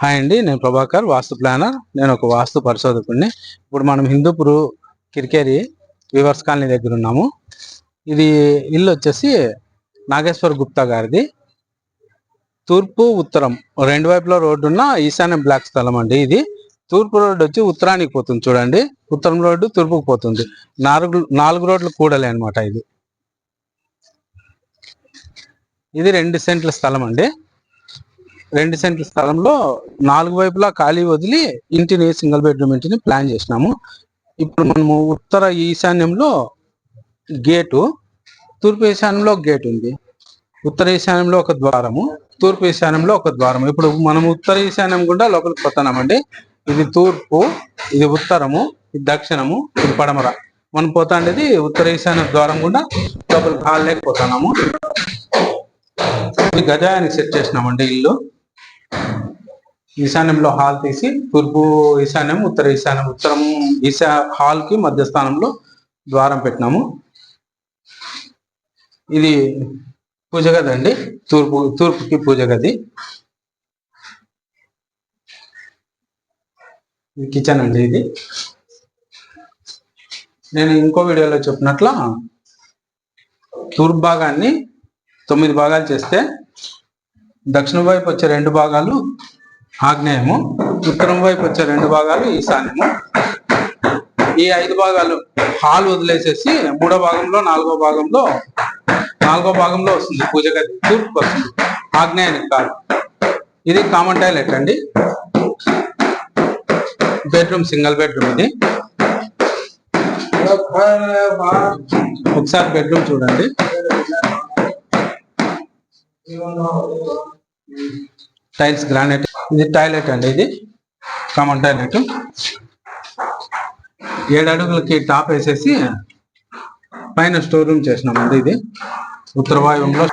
Hi అండి, నేను ప్రభాకర్, వాస్తు planar. నేను ఒక వాస్తు పరిశోధకుడిని. ఇప్పుడు మనం హిందూపూర్ కిరికేరి వివర్స్ కాలనీ దగ్గర ఉన్నాము. ఇది ఇల్లు వచ్చేసి నాగేశ్వర్ గుప్తా గారిది. తూర్పు ఉత్తరం రెండు వైపులా రోడ్డు ఉన్న ఈశాన్య బ్లాక్ స్థలం అండి. ఇది తూర్పు రోడ్డు వచ్చి ఉత్తరానికి పోతుంది చూడండి, ఉత్తరం రోడ్డు తూర్పుకు పోతుంది. నాలుగు రోడ్లు కూడలే అనమాట. ఇది 2 సెంట్ల స్థలం అండి. 2 సెంట్ల స్థలంలో 4 వైపులా ఖాళీ వదిలి ఇంటిని సింగిల్ బెడ్రూమ్ ఇంటిని ప్లాన్ చేసినాము. ఇప్పుడు మనము ఉత్తర ఈశాన్యంలో గేటు, తూర్పు ఈశాన్యంలో గేట్ ఉంది. ఉత్తర ఈశాన్యంలో ఒక ద్వారము, తూర్పు ఈశాన్యంలో ఒక ద్వారము. ఇప్పుడు మనం ఉత్తర ఈశాన్యం గుండా లోపలికి పోతున్నామండి. ఇది తూర్పు, ఇది ఉత్తరము, ఇది దక్షిణము, ఇది పడమర. మనం పోతాండేది ఉత్తర ఈశాన్య ద్వారం గుండా లోపలికి హాల్ లేకపోతున్నాము. ఇది గజాయానికి సెట్ చేసినామండి ఇల్లు. ఈశాన్యంలో హాల్ తీసి తూర్పు ఈశాన్యం, ఉత్తర ఈశాన్యం, ఉత్తరం హాల్ కి మధ్య స్థానంలో ద్వారం పెట్టినాము. ఇది పూజ గది అండి, తూర్పుకి పూజ గది. ఇది కిచెన్ అండి. ఇది నేను ఇంకో వీడియోలో చెప్పినట్ల తూర్పు భాగాన్ని 9 భాగాలు చేస్తే దక్షిణ వైపు వచ్చే 2 భాగాలు ఆగ్నేయము, ఉత్తరం వైపు వచ్చే 2 భాగాలు ఈశాన్యము. ఈ 5 భాగాలు హాల్ వదిలేసేసి 3వ భాగంలో 4వ భాగంలో వస్తుంది పూజ గది, తూర్పుకి వస్తుంది, ఆగ్నేయానికి కాదు. ఇది కామన్ టాయిలెట్ అండి. Bedroom single bedroom. ఇది ఒకసారి బెడ్రూమ్ చూడండి. Tiles granite. ఇది టాయిలెట్ అండి. ఇది కామన్ టాయిలెట్. 7 అడుగులకి టాప్ వేసేసి పైన స్టోర్ రూమ్ చేసినామండి. ఇది ఉత్తర వాయువ్యంలో